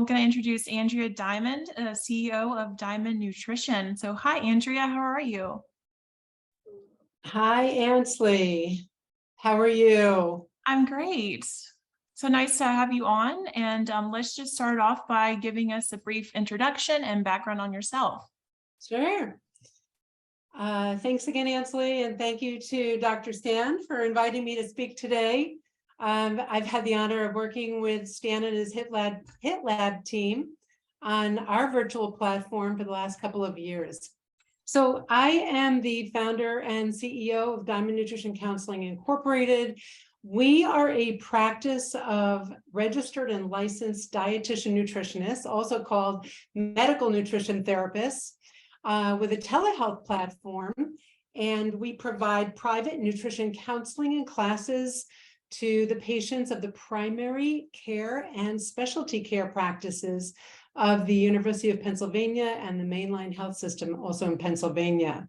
I'm going to introduce Andrea Diamond, CEO of Diamond Nutrition. So hi, Andrea, how are you? Hi, Ansley. How are you? I'm great. So nice to have you on. And let's just start off by giving us a brief introduction and background on yourself. Sure. Thanks again, Ansley, and thank you to Dr. Stan for inviting me to speak today. I've had the honor of working with Stan and his HITLAB team on our virtual platform for the last couple of years. So I am the founder and CEO of Diamond Nutrition Counseling Incorporated. We are a practice of registered and licensed dietitian nutritionists, also called medical nutrition therapists, with a telehealth platform. And we provide private nutrition counseling and classes to the patients of the primary care and specialty care practices of the University of Pennsylvania and the mainline health system also in Pennsylvania.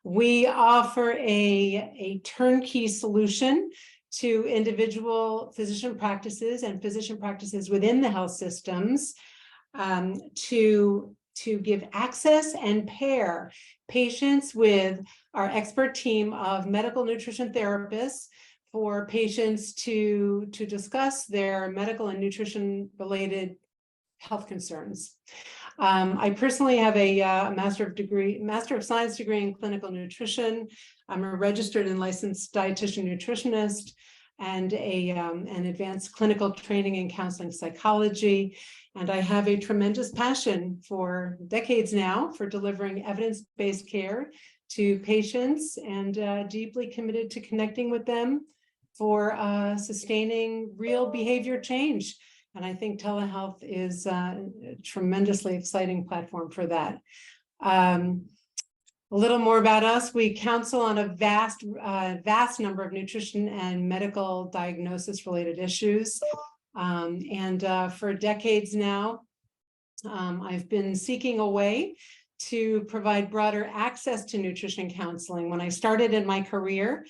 We offer a turnkey solution to individual physician practices and physician practices within the health systems to give access and pair patients with our expert team of medical nutrition therapists for patients to discuss their medical and nutrition related health concerns. I personally have a Master of Science degree in clinical nutrition. I'm a registered and licensed dietitian nutritionist and an advanced clinical training in counseling psychology. And I have a tremendous passion for decades now for delivering evidence-based care to patients and deeply committed to connecting with them for sustaining real behavior change. And I think telehealth is a tremendously exciting platform for that. A little more about us. We counsel on a vast number of nutrition and medical diagnosis related issues. For decades now, I've been seeking a way to provide broader access to nutrition counseling. When I started in my career,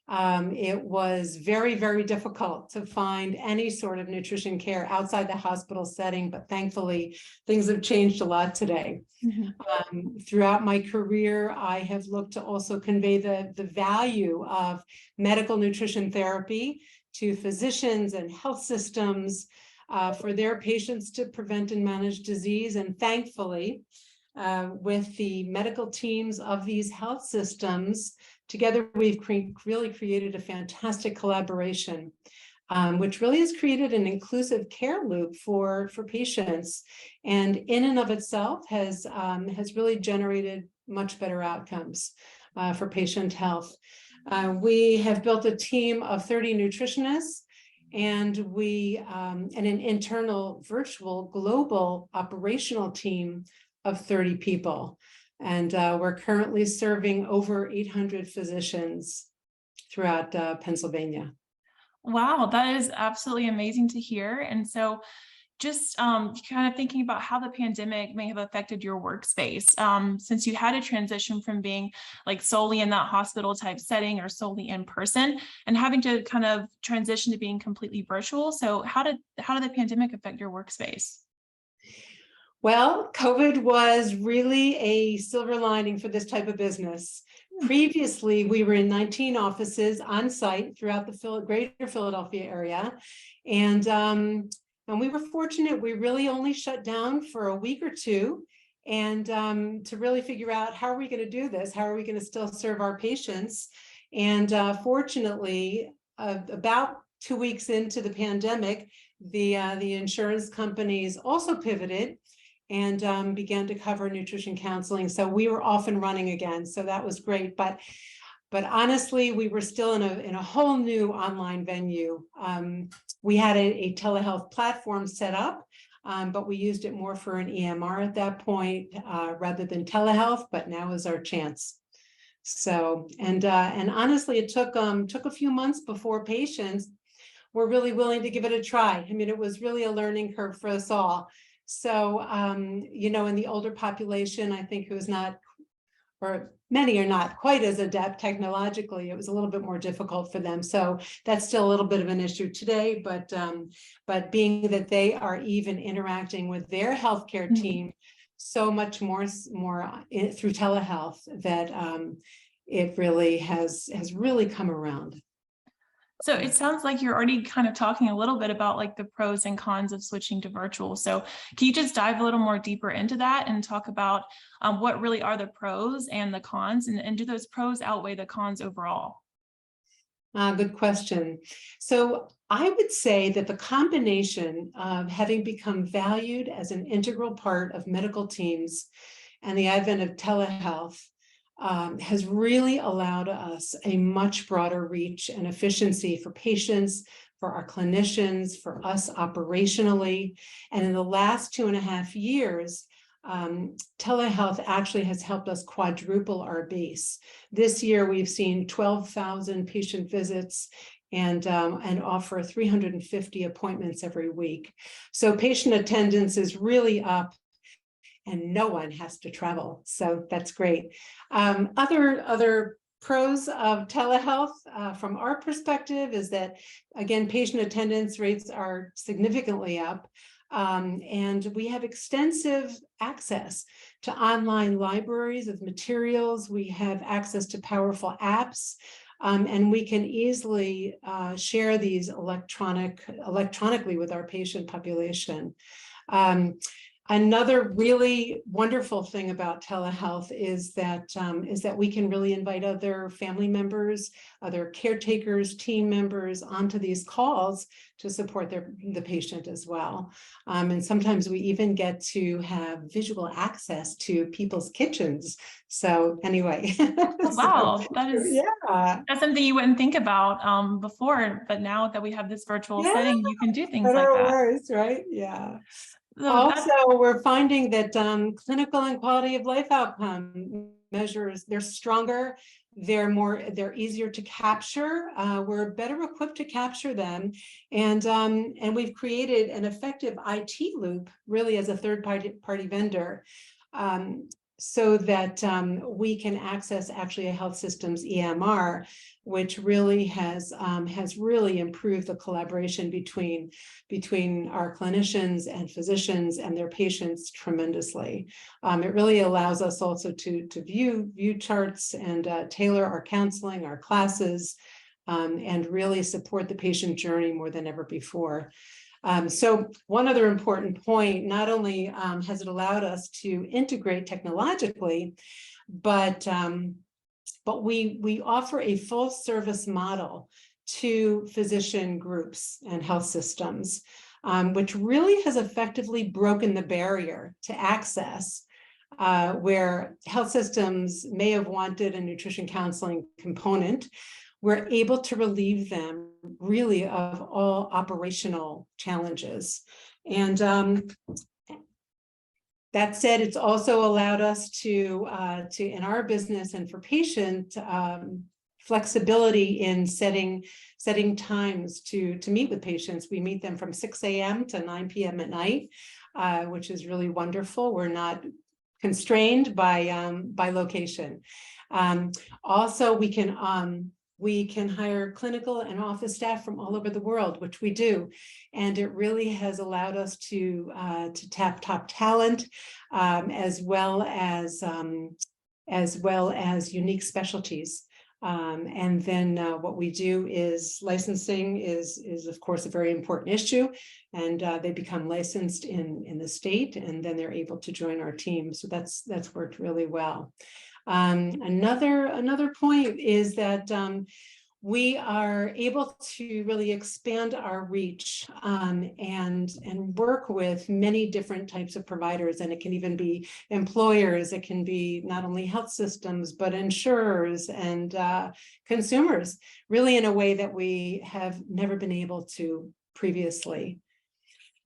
it was very, very difficult to find any sort of nutrition care outside the hospital setting, but thankfully things have changed a lot today. Mm-hmm. Throughout my career, I have looked to also convey the value of medical nutrition therapy to physicians and health systems for their patients to prevent and manage disease. And thankfully, with the medical teams of these health systems, together, we've really created a fantastic collaboration, which really has created an inclusive care loop for patients, and in and of itself has really generated much better outcomes for patient health. We have built a team of 30 nutritionists, and an internal virtual global operational team of 30 people. And we're currently serving over 800 physicians throughout Pennsylvania. Wow, that is absolutely amazing to hear. And so just kind of thinking about how the pandemic may have affected your workspace, since you had to transition from being like solely in that hospital type setting or solely in person and having to kind of transition to being completely virtual. So how did the pandemic affect your workspace? Well, COVID was really a silver lining for this type of business. Previously, we were in 19 offices on site throughout the greater Philadelphia area. And we were fortunate. We really only shut down for a week or two and to really figure out how are we going to do this? How are we going to still serve our patients? And fortunately, about 2 weeks into the pandemic, the insurance companies also pivoted and began to cover nutrition counseling. So we were off and running again. So that was great. But honestly, we were still in a whole new online venue. We had a telehealth platform set up, but we used it more for an EMR at that point rather than telehealth, but now is our chance. So, and honestly, it took a few months before patients were really willing to give it a try. I mean, it was really a learning curve for us all. So, in the older population, I think who is not, or many are not quite as adept technologically. It was a little bit more difficult for them. So that's still a little bit of an issue today, but being that they are even interacting with their healthcare team so much more through telehealth, that it really has really come around. So it sounds like you're already kind of talking a little bit about like the pros and cons of switching to virtual. So can you just dive a little more deeper into that and talk about what really are the pros and the cons, and do those pros outweigh the cons overall? Good question. So I would say that the combination of having become valued as an integral part of medical teams and the advent of telehealth has really allowed us a much broader reach and efficiency for patients, for our clinicians, for us operationally. And in the last 2.5 years, telehealth actually has helped us quadruple our base. This year, we've seen 12,000 patient visits and offer 350 appointments every week. So patient attendance is really up, and no one has to travel. So that's great. Other pros of telehealth from our perspective is that, again, patient attendance rates are significantly up. And we have extensive access to online libraries of materials. We have access to powerful apps, and we can easily share these electronically with our patient population. Another really wonderful thing about telehealth is that we can really invite other family members, other caretakers, team members onto these calls to support the patient as well. And sometimes we even get to have visual access to people's kitchens. So anyway. Wow, that's something you wouldn't think about before, but now that we have this virtual setting, you can do things like that. Worse, right? Yeah. So also, we're finding that clinical and quality of life outcome measures, they're stronger, they're easier to capture. We're better equipped to capture them. And we've created an effective IT loop, really as a third-party vendor, so that we can access actually a health system's EMR, which really has really improved the collaboration between our clinicians and physicians and their patients tremendously. It really allows us also to view charts and tailor our counseling, our classes, and really support the patient journey more than ever before. So one other important point, not only has it allowed us to integrate technologically, but we offer a full service model to physician groups and health systems, which really has effectively broken the barrier to access, where health systems may have wanted a nutrition counseling component. We're able to relieve them really of all operational challenges. And that said, it's also allowed us to in our business and for patient flexibility in setting times to meet with patients. We meet them from 6 a.m. to 9 p.m. at night, which is really wonderful. We're not constrained by location. Also, we can hire clinical and office staff from all over the world, which we do. And it really has allowed us to tap top talent, as well as unique specialties. And then what we do is licensing is of course a very important issue, and they become licensed in the state, and then they're able to join our team. So that's worked really well. Another point is that we are able to really expand our reach and work with many different types of providers. And it can even be employers, it can be not only health systems, but insurers and consumers, really in a way that we have never been able to previously.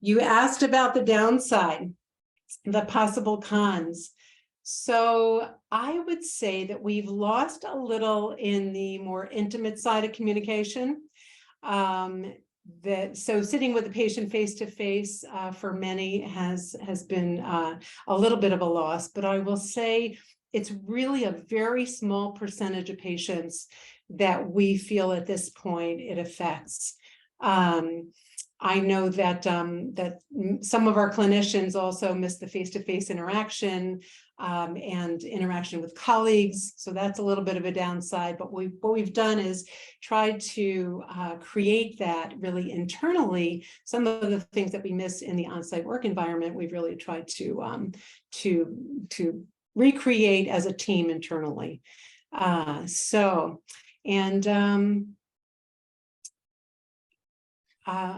You asked about the downside, the possible cons. So I would say that we've lost a little in the more intimate side of communication. So sitting with the patient face to face for many has been a little bit of a loss, but I will say it's really a very small percentage of patients that we feel at this point it affects. I know that some of our clinicians also miss the face-to-face interaction and interaction with colleagues. So that's a little bit of a downside. But what we've done is tried to create that really internally. Some of the things that we miss in the on-site work environment, we've really tried to recreate as a team internally.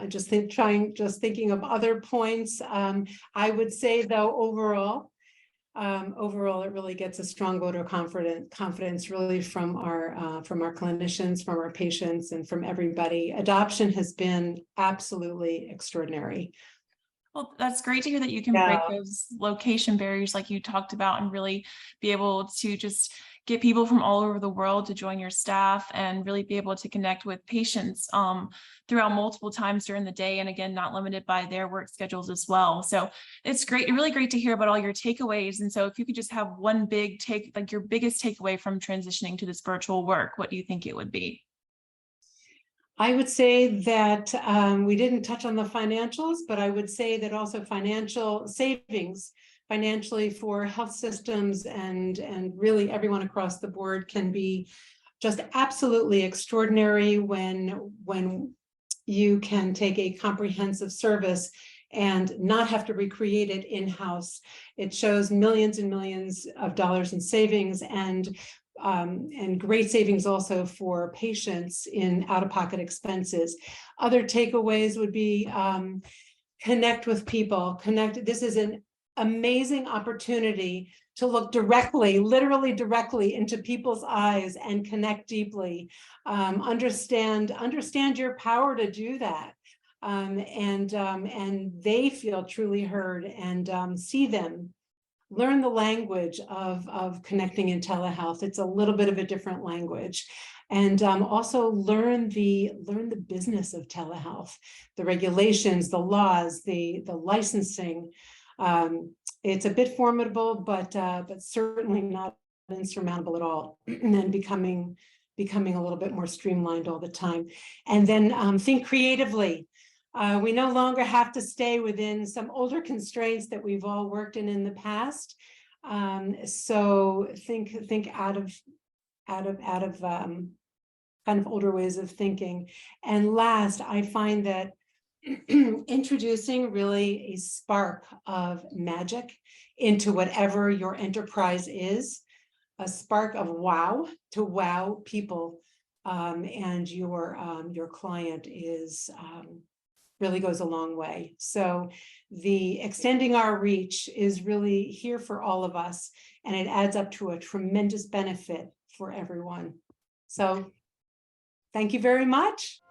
Just thinking of other points. I would say though, overall, it really gets a strong vote of confidence really from our clinicians, from our patients, and from everybody. Adoption has been absolutely extraordinary. Well, that's great to hear that you can break those location barriers like you talked about and really be able to just get people from all over the world to join your staff and really be able to connect with patients throughout multiple times during the day. And again, not limited by their work schedules as well. So it's great, really great to hear about all your takeaways. And so if you could just have one big like your biggest takeaway from transitioning to this virtual work, what do you think it would be? I would say that we didn't touch on the financials, but I would say that also financial savings financially for health systems and really everyone across the board can be just absolutely extraordinary when you can take a comprehensive service and not have to recreate it in-house. It shows millions and millions of dollars in savings and great savings also for patients in out-of-pocket expenses. Other takeaways would be connect with people. This is an amazing opportunity to look directly, literally directly into people's eyes and connect deeply. Understand your power to do that. And they feel truly heard, and see them. Learn the language of connecting in telehealth. It's a little bit of a different language. And also learn the business of telehealth, the regulations, the laws, the licensing. It's a bit formidable, but certainly not insurmountable at all. And then becoming a little bit more streamlined all the time. And then think creatively. We no longer have to stay within some older constraints that we've all worked in the past. So think out of kind of older ways of thinking. And last, I find that introducing really a spark of magic into whatever your enterprise is, a spark of wow to wow people, and your client is really goes a long way. So the extending our reach is really here for all of us, and it adds up to a tremendous benefit for everyone. So thank you very much.